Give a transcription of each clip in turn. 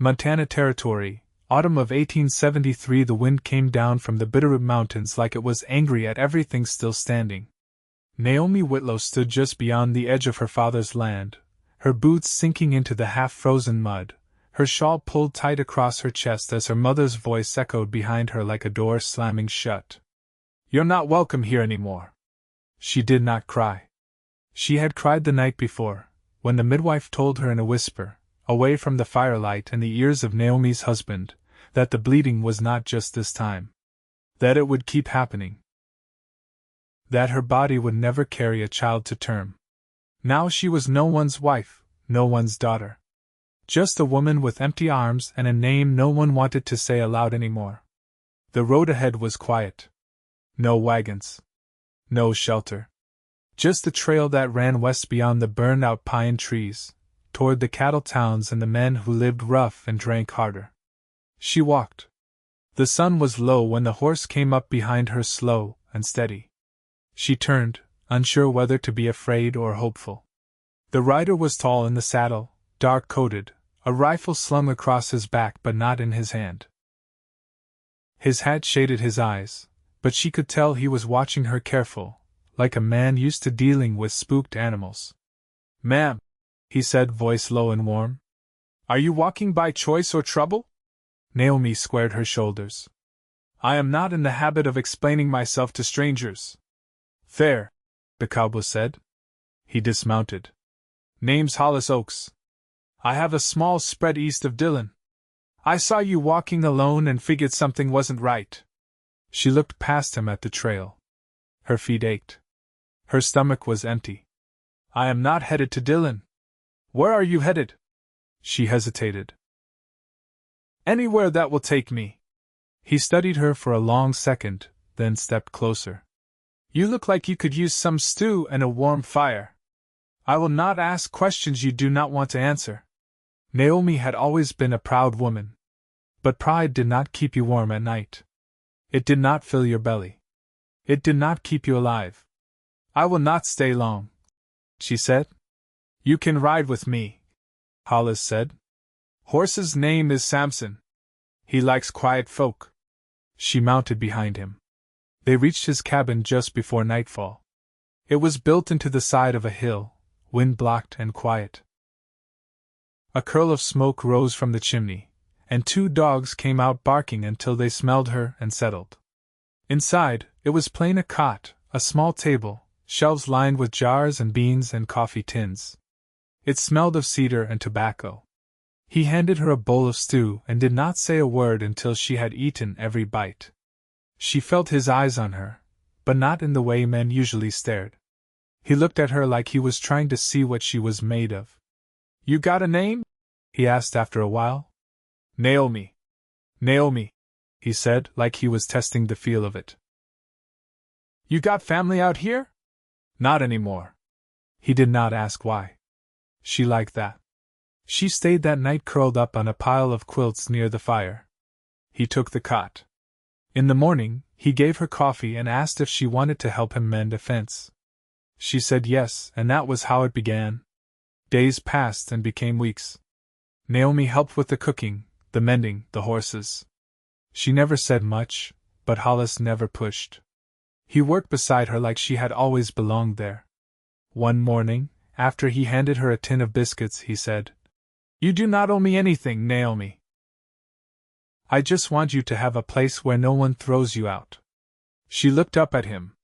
Montana Territory, autumn of 1873. The wind came down from the Bitterroot Mountains like it was angry at everything still standing. Naomi Whitlow stood just beyond the edge of her father's land, her boots sinking into the half-frozen mud, her shawl pulled tight across her chest as her mother's voice echoed behind her like a door slamming shut. "You're not welcome here anymore." She did not cry. She had cried the night before, when the midwife told her in a whisper, away from the firelight and the ears of Naomi's husband, that the bleeding was not just this time. That it would keep happening. That her body would never carry a child to term. Now she was no one's wife, no one's daughter. Just a woman with empty arms and a name no one wanted to say aloud anymore. The road ahead was quiet. No wagons. No shelter. Just the trail that ran west beyond the burned-out pine trees, toward the cattle towns and the men who lived rough and drank harder. She walked. The sun was low when the horse came up behind her, slow and steady. She turned, unsure whether to be afraid or hopeful. The rider was tall in the saddle, dark-coated, a rifle slung across his back but not in his hand. His hat shaded his eyes, but she could tell he was watching her careful, like a man used to dealing with spooked animals. "Ma'am," he said, voice low and warm. "Are you walking by choice or trouble?" Naomi squared her shoulders. "I am not in the habit of explaining myself to strangers." "Fair," the cowboy said. He dismounted. "Name's Hollis Oakes. I have a small spread east of Dillon. I saw you walking alone and figured something wasn't right." She looked past him at the trail. Her feet ached. Her stomach was empty. "I am not headed to Dillon." "Where are you headed?" She hesitated. "Anywhere that will take me." He studied her for a long second, then stepped closer. "You look like you could use some stew and a warm fire. I will not ask questions you do not want to answer." Naomi had always been a proud woman. But pride did not keep you warm at night. It did not fill your belly. It did not keep you alive. "I will not stay long," she said. "You can ride with me," Hollis said. "Horse's name is Samson. He likes quiet folk." She mounted behind him. They reached his cabin just before nightfall. It was built into the side of a hill, wind-blocked and quiet. A curl of smoke rose from the chimney, and 2 dogs came out barking until they smelled her and settled. Inside, it was plain: a cot, a small table, shelves lined with jars and beans and coffee tins. It smelled of cedar and tobacco. He handed her a bowl of stew and did not say a word until she had eaten every bite. She felt his eyes on her, but not in the way men usually stared. He looked at her like he was trying to see what she was made of. "You got a name?" he asked after a while. "Naomi." "Naomi," he said, like he was testing the feel of it. "You got family out here?" "Not anymore." He did not ask why. She liked that. She stayed that night curled up on a pile of quilts near the fire. He took the cot. In the morning, he gave her coffee and asked if she wanted to help him mend a fence. She said yes, and that was how it began. Days passed and became weeks. Naomi helped with the cooking, the mending, the horses. She never said much, but Hollis never pushed. He worked beside her like she had always belonged there. One morning, after he handed her a tin of biscuits, he said, "You do not owe me anything, Naomi. I just want you to have a place where no one throws you out." She looked up at him.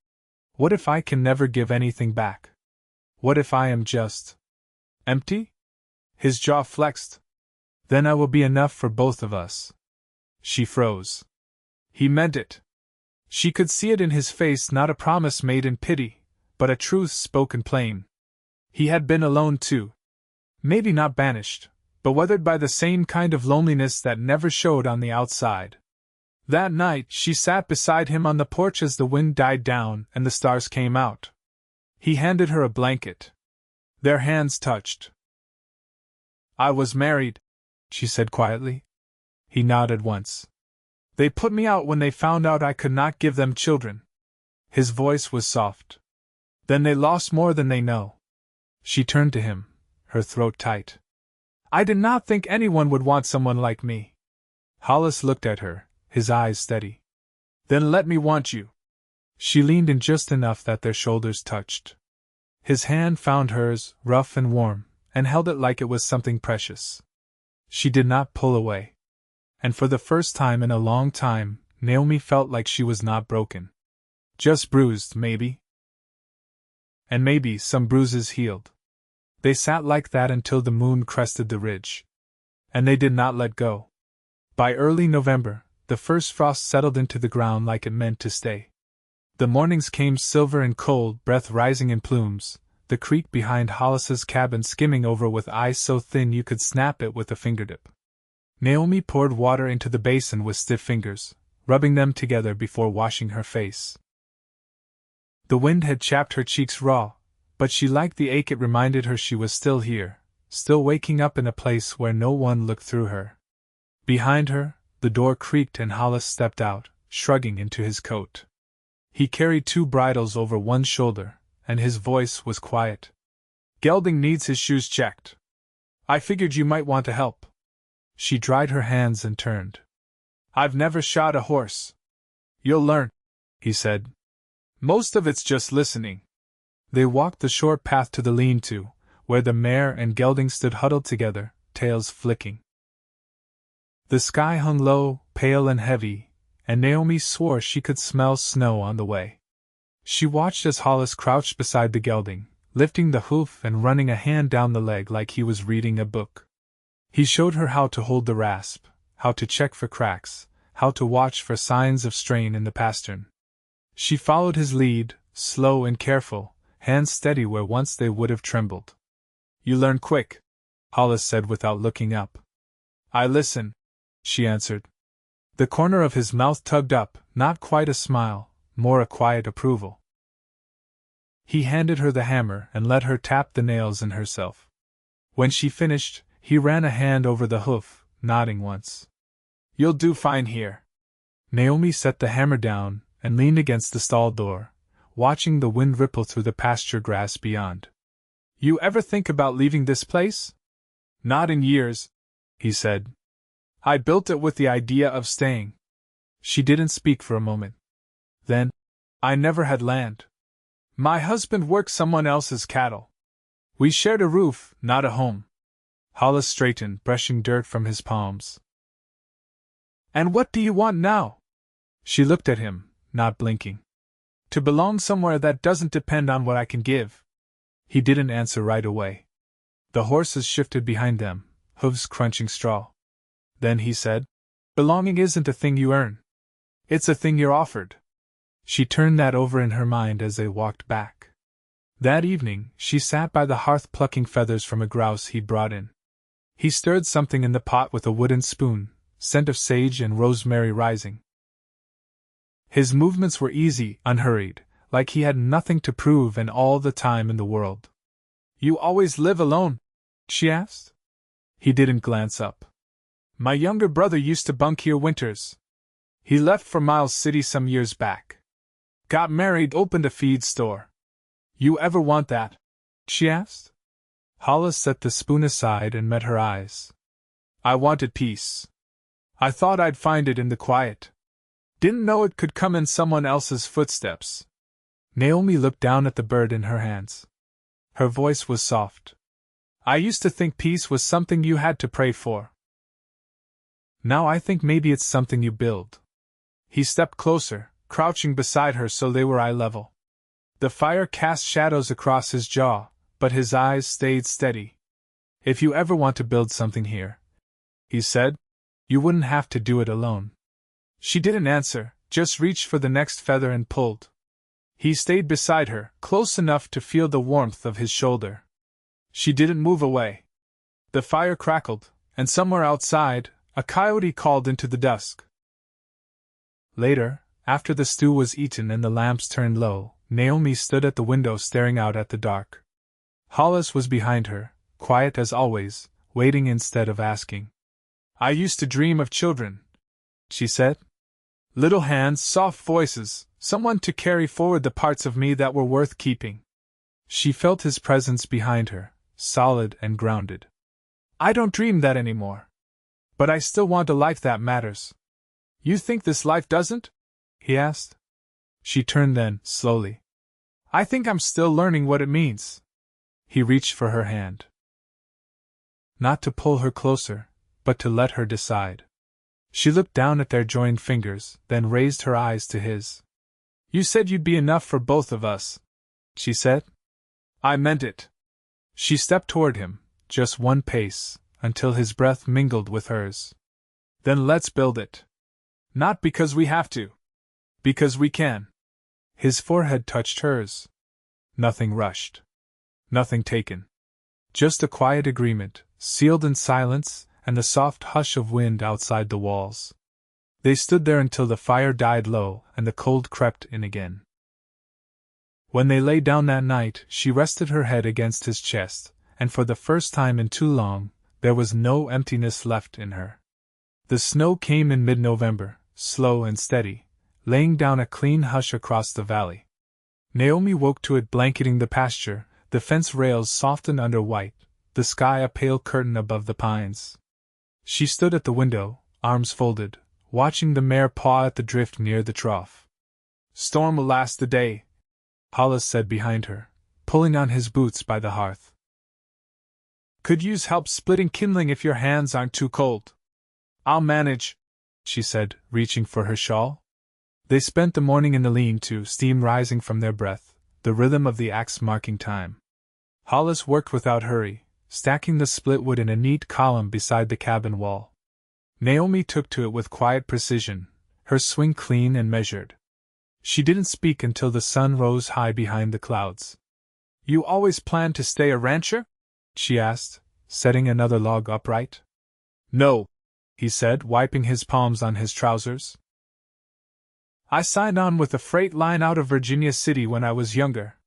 "What if I can never give anything back? What if I am just empty?" His jaw flexed. "Then I will be enough for both of us." She froze. He meant it. She could see it in his face, not a promise made in pity, but a truth spoken plain. He had been alone too. Maybe not banished, but weathered by the same kind of loneliness that never showed on the outside. That night she sat beside him on the porch as the wind died down and the stars came out. He handed her a blanket. Their hands touched. "I was married," she said quietly. He nodded once. "They put me out when they found out I could not give them children." His voice was soft. "Then they lost more than they know." She turned to him, her throat tight. I did not think anyone would want someone like me. Hollis looked at her, his eyes steady. Then let me want you. She leaned in just enough that their shoulders touched. His hand found hers, rough and warm, and held it like it was something precious. She did not pull away. And for the first time in a long time, Naomi felt like she was not broken. Just bruised, maybe. And maybe some bruises healed. They sat like that until the moon crested the ridge. And they did not let go. By early November, the first frost settled into the ground like it meant to stay. The mornings came silver and cold, breath rising in plumes, the creek behind Hollis's cabin skimming over with ice so thin you could snap it with a fingertip. Naomi poured water into the basin with stiff fingers, rubbing them together before washing her face. The wind had chapped her cheeks raw, but she liked the ache. It reminded her she was still here, still waking up in a place where no one looked through her. Behind her, the door creaked and Hollis stepped out, shrugging into his coat. He carried 2 bridles over one shoulder, and his voice was quiet. Gelding needs his shoes checked. I figured you might want to help. She dried her hands and turned. I've never shot a horse. You'll learn, he said. Most of it's just listening. They walked the short path to the lean-to, where the mare and gelding stood huddled together, tails flicking. The sky hung low, pale and heavy, and Naomi swore she could smell snow on the way. She watched as Hollis crouched beside the gelding, lifting the hoof and running a hand down the leg like he was reading a book. He showed her how to hold the rasp, how to check for cracks, how to watch for signs of strain in the pastern. She followed his lead, slow and careful, hands steady where once they would have trembled. You learn quick, Hollis said without looking up. I listen, she answered. The corner of his mouth tugged up, not quite a smile, more a quiet approval. He handed her the hammer and let her tap the nails in herself. When she finished, he ran a hand over the hoof, nodding once. You'll do fine here. Naomi set the hammer down and leaned against the stall door, watching the wind ripple through the pasture grass beyond. You ever think about leaving this place? Not in years, he said. I built it with the idea of staying. She didn't speak for a moment. Then, I never had land. My husband worked someone else's cattle. We shared a roof, not a home. Hollis straightened, brushing dirt from his palms. And what do you want now? She looked at him, not blinking. To belong somewhere that doesn't depend on what I can give. He didn't answer right away. The horses shifted behind them, hooves crunching straw. Then he said, belonging isn't a thing you earn. It's a thing you're offered. She turned that over in her mind as they walked back. That evening, she sat by the hearth plucking feathers from a grouse he'd brought in. He stirred something in the pot with a wooden spoon, scent of sage and rosemary rising. His movements were easy, unhurried, like he had nothing to prove and all the time in the world. You always live alone? She asked. He didn't glance up. My younger brother used to bunk here winters. He left for Miles City some years back. Got married, opened a feed store. You ever want that? She asked. Hollis set the spoon aside and met her eyes. I wanted peace. I thought I'd find it in the quiet. Didn't know it could come in someone else's footsteps. Naomi looked down at the bird in her hands. Her voice was soft. I used to think peace was something you had to pray for. Now I think maybe it's something you build. He stepped closer, crouching beside her so they were eye level. The fire cast shadows across his jaw, but his eyes stayed steady. If you ever want to build something here, he said, you wouldn't have to do it alone. She didn't answer, just reached for the next feather and pulled. He stayed beside her, close enough to feel the warmth of his shoulder. She didn't move away. The fire crackled, and somewhere outside, a coyote called into the dusk. Later, after the stew was eaten and the lamps turned low, Naomi stood at the window staring out at the dark. Hollis was behind her, quiet as always, waiting instead of asking. I used to dream of children, she said. Little hands, soft voices, someone to carry forward the parts of me that were worth keeping. She felt his presence behind her, solid and grounded. I don't dream that anymore. But I still want a life that matters. You think this life doesn't? He asked. She turned then, slowly. I think I'm still learning what it means. He reached for her hand. Not to pull her closer, but to let her decide. She looked down at their joined fingers, then raised her eyes to his. You said you'd be enough for both of us, she said. I meant it. She stepped toward him, just one pace, until his breath mingled with hers. Then let's build it. Not because we have to. Because we can. His forehead touched hers. Nothing rushed. Nothing taken. Just a quiet agreement, sealed in silence and the soft hush of wind outside the walls. They stood there until the fire died low and the cold crept in again. When they lay down that night, she rested her head against his chest, and for the first time in too long, there was no emptiness left in her. The snow came in mid-November, slow and steady, laying down a clean hush across the valley. Naomi woke to it blanketing the pasture, the fence rails softened under white, the sky a pale curtain above the pines. She stood at the window, arms folded, watching the mare paw at the drift near the trough. Storm will last the day, Hollis said behind her, pulling on his boots by the hearth. Could use help splitting kindling if your hands aren't too cold. I'll manage, she said, reaching for her shawl. They spent the morning in the lean-to, steam rising from their breath, the rhythm of the axe marking time. Hollis worked without hurry, stacking the split wood in a neat column beside the cabin wall. Naomi took to it with quiet precision, her swing clean and measured. She didn't speak until the sun rose high behind the clouds. You always planned to stay a rancher? She asked, setting another log upright. No, he said, wiping his palms on his trousers. I signed on with a freight line out of Virginia City when I was younger.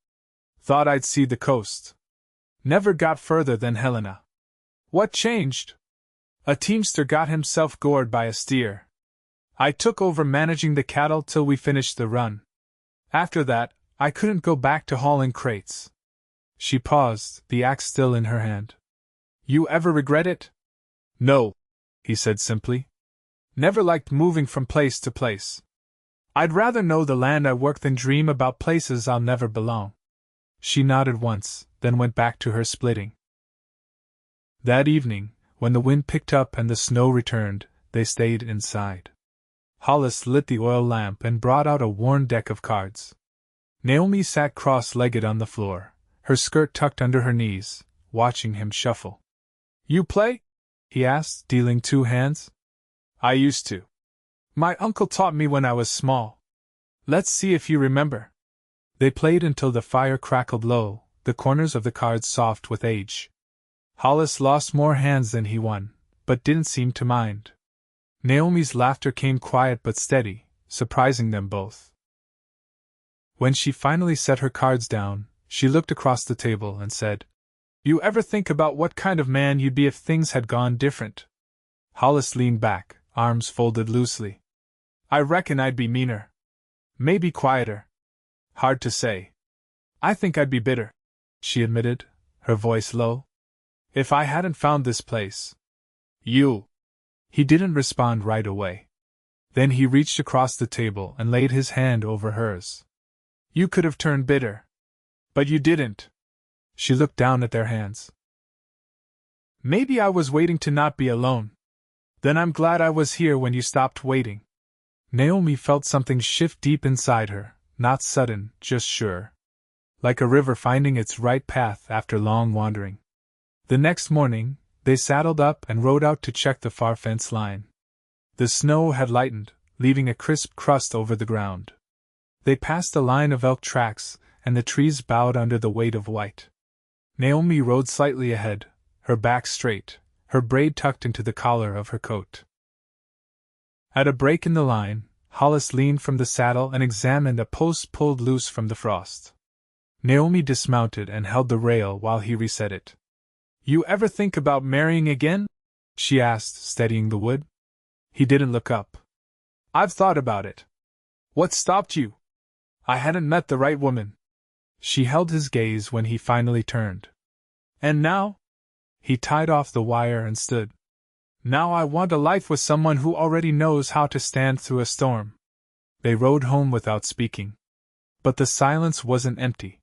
Thought I'd see the coast. Never got further than Helena. What changed? A teamster got himself gored by a steer. I took over managing the cattle till we finished the run. After that, I couldn't go back to hauling crates. She paused, the axe still in her hand. You ever regret it? No, he said simply. Never liked moving from place to place. I'd rather know the land I work than dream about places I'll never belong. She nodded once, then went back to her splitting. That evening, when the wind picked up and the snow returned, they stayed inside. Hollis lit the oil lamp and brought out a worn deck of cards. Naomi sat cross-legged on the floor, her skirt tucked under her knees, watching him shuffle. You play? He asked, dealing 2 hands. I used to. My uncle taught me when I was small. Let's see if you remember. They played until the fire crackled low, the corners of the cards soft with age. Hollis lost more hands than he won, but didn't seem to mind. Naomi's laughter came quiet but steady, surprising them both. When she finally set her cards down, she looked across the table and said, You ever think about what kind of man you'd be if things had gone different? Hollis leaned back, arms folded loosely. I reckon I'd be meaner. Maybe quieter. Hard to say. I think I'd be bitter, she admitted, her voice low. If I hadn't found this place. You. He didn't respond right away. Then he reached across the table and laid his hand over hers. You could have turned bitter. But you didn't. She looked down at their hands. Maybe I was waiting to not be alone. Then I'm glad I was here when you stopped waiting. Naomi felt something shift deep inside her, not sudden, just sure. Like a river finding its right path after long wandering. The next morning, they saddled up and rode out to check the far fence line. The snow had lightened, leaving a crisp crust over the ground. They passed a line of elk tracks, and the trees bowed under the weight of white. Naomi rode slightly ahead, her back straight, her braid tucked into the collar of her coat. At a break in the line, Hollis leaned from the saddle and examined a post pulled loose from the frost. Naomi dismounted and held the rail while he reset it. You ever think about marrying again? She asked, steadying the wood. He didn't look up. I've thought about it. What stopped you? I hadn't met the right woman. She held his gaze when he finally turned. And now? He tied off the wire and stood. Now I want a life with someone who already knows how to stand through a storm. They rode home without speaking. But the silence wasn't empty.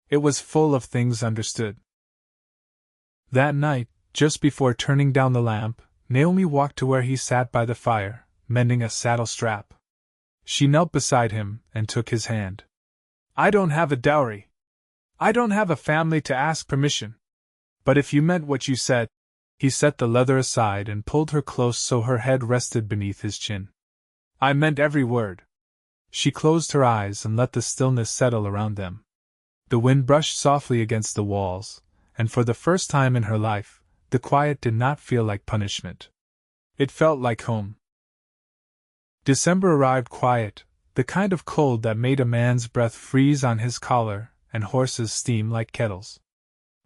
It was full of things understood. That night, just before turning down the lamp, Naomi walked to where he sat by the fire, mending a saddle strap. She knelt beside him and took his hand. I don't have a dowry. I don't have a family to ask permission. But if you meant what you said, he set the leather aside and pulled her close so her head rested beneath his chin. I meant every word. She closed her eyes and let the stillness settle around them. The wind brushed softly against the walls, and for the first time in her life, the quiet did not feel like punishment. It felt like home. December arrived quiet, the kind of cold that made a man's breath freeze on his collar and horses steam like kettles.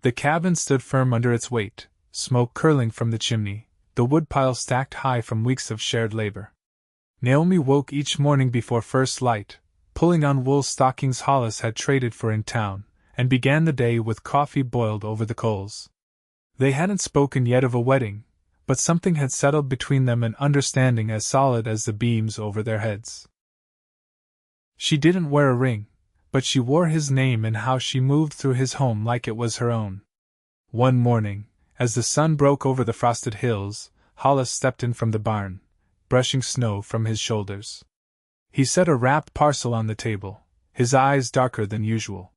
The cabin stood firm under its weight, smoke curling from the chimney, the woodpile stacked high from weeks of shared labor. Naomi woke each morning before first light, pulling on wool stockings Hollis had traded for in town, and began the day with coffee boiled over the coals. They hadn't spoken yet of a wedding, but something had settled between them, an understanding as solid as the beams over their heads. She didn't wear a ring, but she wore his name in how she moved through his home like it was her own. One morning, as the sun broke over the frosted hills, Hollis stepped in from the barn, brushing snow from his shoulders. He set a wrapped parcel on the table, his eyes darker than usual.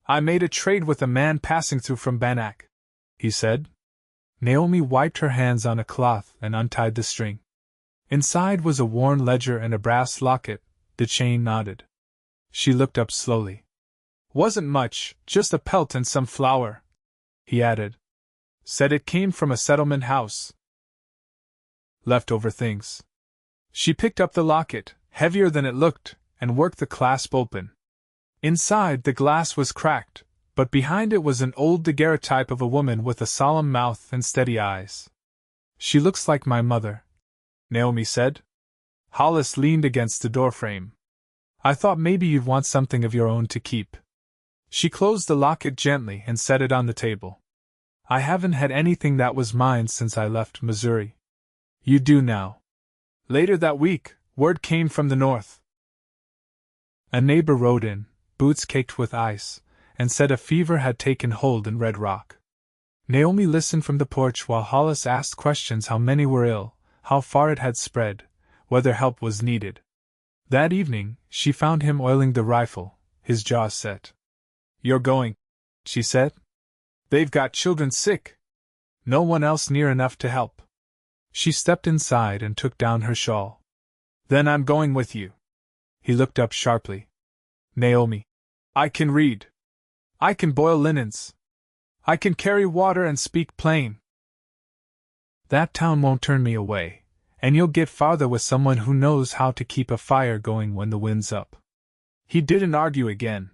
I made a trade with a man passing through from Banished, he said. Naomi wiped her hands on a cloth and untied the string. Inside was a worn ledger and a brass locket. The chain nodded. She looked up slowly. Wasn't much, just a pelt and some flour, he added. Said it came from a settlement house. Leftover things. She picked up the locket, heavier than it looked, and worked the clasp open. Inside, the glass was cracked, but behind it was an old daguerreotype of a woman with a solemn mouth and steady eyes. She looks like my mother, Naomi said. Hollis leaned against the doorframe. I thought maybe you'd want something of your own to keep. She closed the locket gently and set it on the table. I haven't had anything that was mine since I left Missouri. You do now. Later that week, word came from the north. A neighbor rode in, boots caked with ice, and said a fever had taken hold in Red Rock. Naomi listened from the porch while Hollis asked questions: how many were ill, how far it had spread, whether help was needed. That evening, she found him oiling the rifle, his jaw set. You're going, she said. They've got children sick. No one else near enough to help. She stepped inside and took down her shawl. Then I'm going with you. He looked up sharply. Naomi. I can read. I can boil linens. I can carry water and speak plain. That town won't turn me away, and you'll get farther with someone who knows how to keep a fire going when the wind's up. He didn't argue again.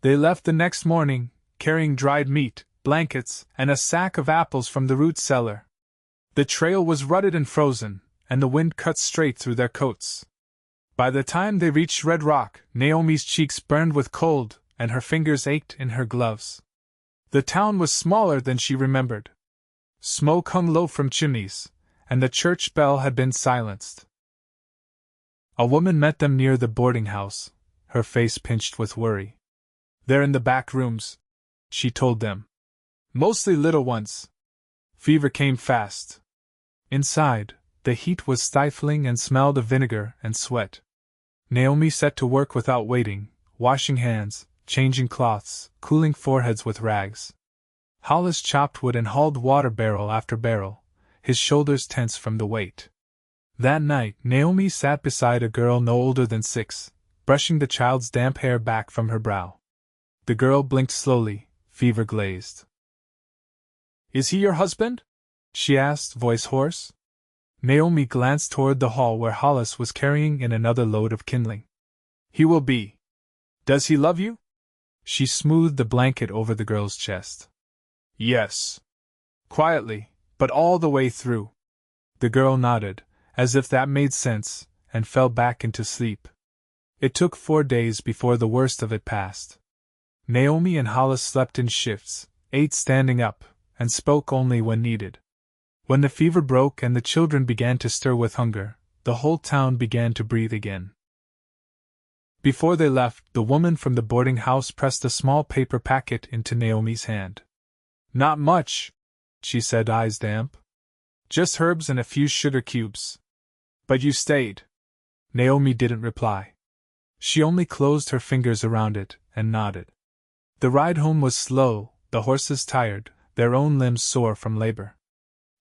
They left the next morning, carrying dried meat, blankets, and a sack of apples from the root cellar. The trail was rutted and frozen, and the wind cut straight through their coats. By the time they reached Red Rock, Naomi's cheeks burned with cold, and her fingers ached in her gloves. The town was smaller than she remembered. Smoke hung low from chimneys, and the church bell had been silenced. A woman met them near the boarding house, her face pinched with worry. They're in the back rooms, she told them. Mostly little ones. Fever came fast. Inside, the heat was stifling and smelled of vinegar and sweat. Naomi set to work without waiting, washing hands, changing cloths, cooling foreheads with rags. Hollis chopped wood and hauled water barrel after barrel, his shoulders tense from the weight. That night, Naomi sat beside a girl no older than 6, brushing the child's damp hair back from her brow. The girl blinked slowly, fever glazed. Is he your husband? She asked, voice hoarse. Naomi glanced toward the hall where Hollis was carrying in another load of kindling. He will be. Does he love you? She smoothed the blanket over the girl's chest. Yes. Quietly, but all the way through. The girl nodded, as if that made sense, and fell back into sleep. It took 4 days before the worst of it passed. Naomi and Hollis slept in shifts, 8 standing up, and spoke only when needed. When the fever broke and the children began to stir with hunger, the whole town began to breathe again. Before they left, the woman from the boarding house pressed a small paper packet into Naomi's hand. "Not much," she said, eyes damp. "Just herbs and a few sugar cubes. But you stayed." Naomi didn't reply. She only closed her fingers around it and nodded. The ride home was slow, the horses tired, their own limbs sore from labor.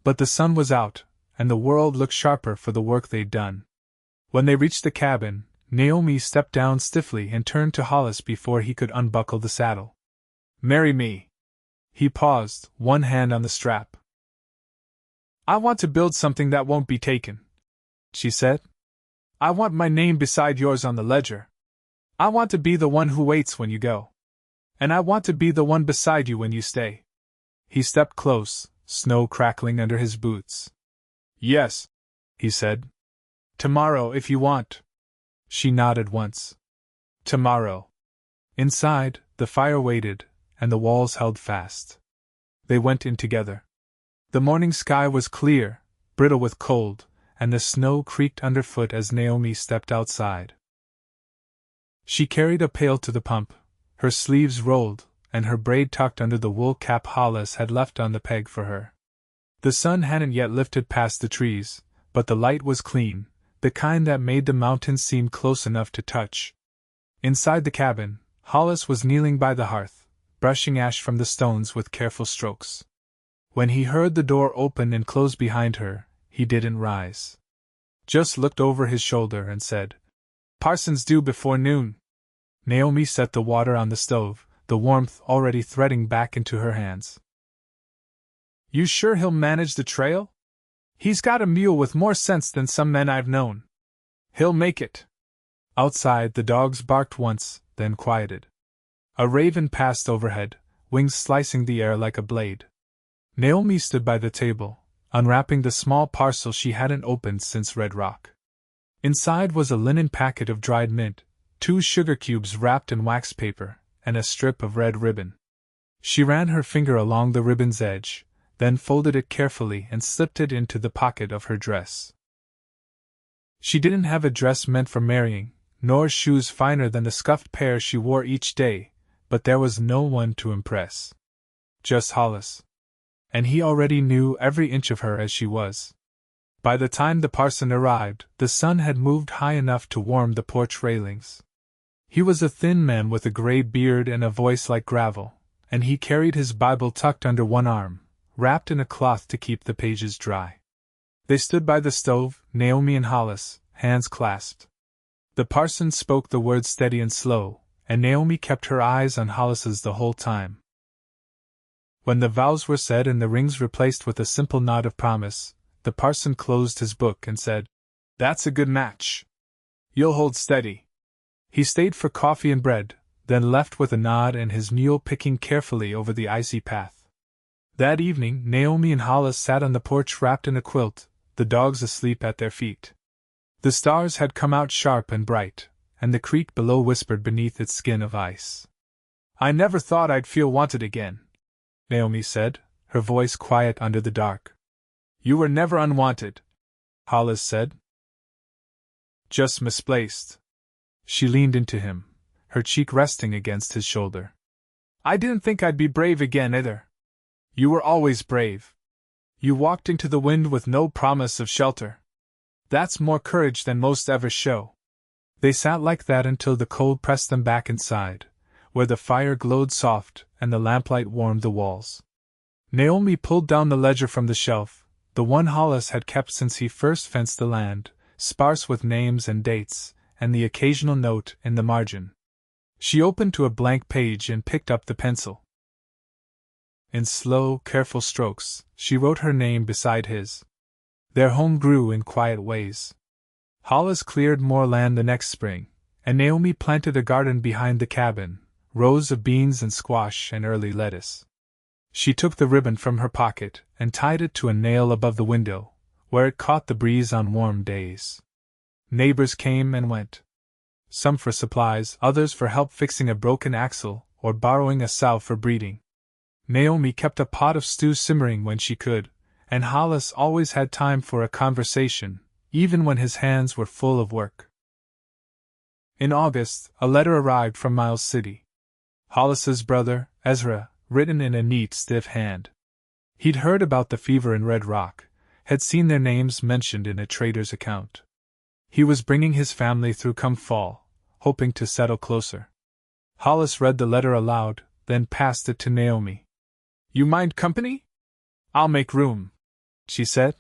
But the sun was out, and the world looked sharper for the work they'd done. When they reached the cabin, Naomi stepped down stiffly and turned to Hollis before he could unbuckle the saddle. "Marry me." He paused, one hand on the strap. "I want to build something that won't be taken," she said. "I want my name beside yours on the ledger. I want to be the one who waits when you go. And I want to be the one beside you when you stay." He stepped close, snow crackling under his boots. "Yes," he said. "Tomorrow, if you want." She nodded once. "Tomorrow." Inside, the fire waited, and the walls held fast. They went in together. The morning sky was clear, brittle with cold, and the snow creaked underfoot as Naomi stepped outside. She carried a pail to the pump, her sleeves rolled, and her braid tucked under the wool cap Hollis had left on the peg for her. The sun hadn't yet lifted past the trees, but the light was clean, the kind that made the mountains seem close enough to touch. Inside the cabin, Hollis was kneeling by the hearth, brushing ash from the stones with careful strokes. When he heard the door open and close behind her, he didn't rise. Just looked over his shoulder and said, "Parson's due before noon." Naomi set the water on the stove, the warmth already threading back into her hands. "You sure he'll manage the trail? He's got a mule with more sense than some men I've known. He'll make it." Outside, the dogs barked once, then quieted. A raven passed overhead, wings slicing the air like a blade. Naomi stood by the table, unwrapping the small parcel she hadn't opened since Red Rock. Inside was a linen packet of dried mint, 2 sugar cubes wrapped in wax paper, and a strip of red ribbon. She ran her finger along the ribbon's edge, then folded it carefully and slipped it into the pocket of her dress. She didn't have a dress meant for marrying, nor shoes finer than the scuffed pair she wore each day, but there was no one to impress. Just Hollis. And he already knew every inch of her as she was. By the time the parson arrived, the sun had moved high enough to warm the porch railings. He was a thin man with a gray beard and a voice like gravel, and he carried his Bible tucked under one arm, wrapped in a cloth to keep the pages dry. They stood by the stove, Naomi and Hollis, hands clasped. The parson spoke the words steady and slow, and Naomi kept her eyes on Hollis's the whole time. When the vows were said and the rings replaced with a simple nod of promise, the parson closed his book and said, "That's a good match. You'll hold steady." He stayed for coffee and bread, then left with a nod and his mule picking carefully over the icy path. That evening, Naomi and Hollis sat on the porch wrapped in a quilt, the dogs asleep at their feet. The stars had come out sharp and bright, and the creek below whispered beneath its skin of ice. "I never thought I'd feel wanted again," Naomi said, her voice quiet under the dark. "You were never unwanted," Hollis said. "Just misplaced." She leaned into him, her cheek resting against his shoulder. "I didn't think I'd be brave again either. You were always brave. You walked into the wind with no promise of shelter. That's more courage than most ever show." They sat like that until the cold pressed them back inside, where the fire glowed soft and the lamplight warmed the walls. Naomi pulled down the ledger from the shelf, the one Hollis had kept since he first fenced the land, sparse with names and dates, and the occasional note in the margin. She opened to a blank page and picked up the pencil. In slow, careful strokes, she wrote her name beside his. Their home grew in quiet ways. Hollis cleared more land the next spring, and Naomi planted a garden behind the cabin, rows of beans and squash and early lettuce. She took the ribbon from her pocket and tied it to a nail above the window, where it caught the breeze on warm days. Neighbors came and went. Some for supplies, others for help fixing a broken axle or borrowing a sow for breeding. Naomi kept a pot of stew simmering when she could, and Hollis always had time for a conversation, even when his hands were full of work. In August, a letter arrived from Miles City. Hollis's brother, Ezra, written in a neat, stiff hand. He'd heard about the fever in Red Rock, had seen their names mentioned in a trader's account. He was bringing his family through come fall, hoping to settle closer. Hollis read the letter aloud, then passed it to Naomi. "You mind company? I'll make room," she said.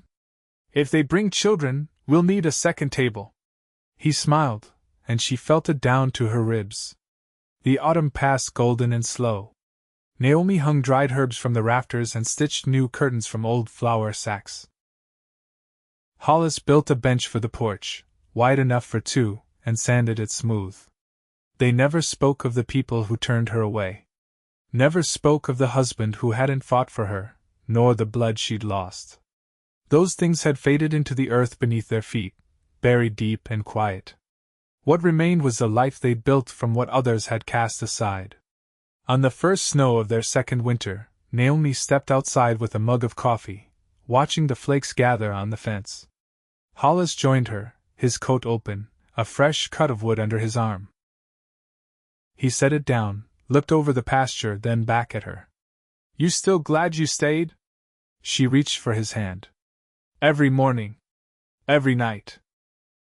"If they bring children, we'll need a second table." He smiled, and she felt it down to her ribs. The autumn passed golden and slow. Naomi hung dried herbs from the rafters and stitched new curtains from old flour sacks. Hollis built a bench for the porch, wide enough for two, and sanded it smooth. They never spoke of the people who turned her away. Never spoke of the husband who hadn't fought for her, nor the blood she'd lost. Those things had faded into the earth beneath their feet, buried deep and quiet. What remained was the life they'd built from what others had cast aside. On the first snow of their second winter, Naomi stepped outside with a mug of coffee, watching the flakes gather on the fence. Hollis joined her, his coat open, a fresh cut of wood under his arm. He set it down, looked over the pasture, then back at her. "You still glad you stayed?" She reached for his hand. "Every morning. Every night."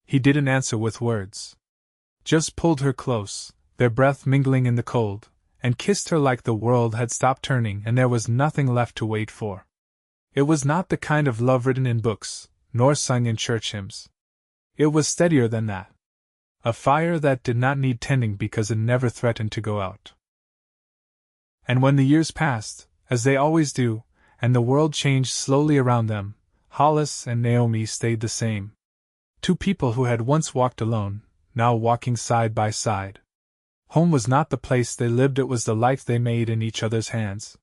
He didn't answer with words. Just pulled her close, their breath mingling in the cold, and kissed her like the world had stopped turning and there was nothing left to wait for. It was not the kind of love written in books, nor sung in church hymns. It was steadier than that. A fire that did not need tending because it never threatened to go out. And when the years passed, as they always do, and the world changed slowly around them, Hollis and Naomi stayed the same. Two people who had once walked alone, now walking side by side. Home was not the place they lived, it was the life they made in each other's hands.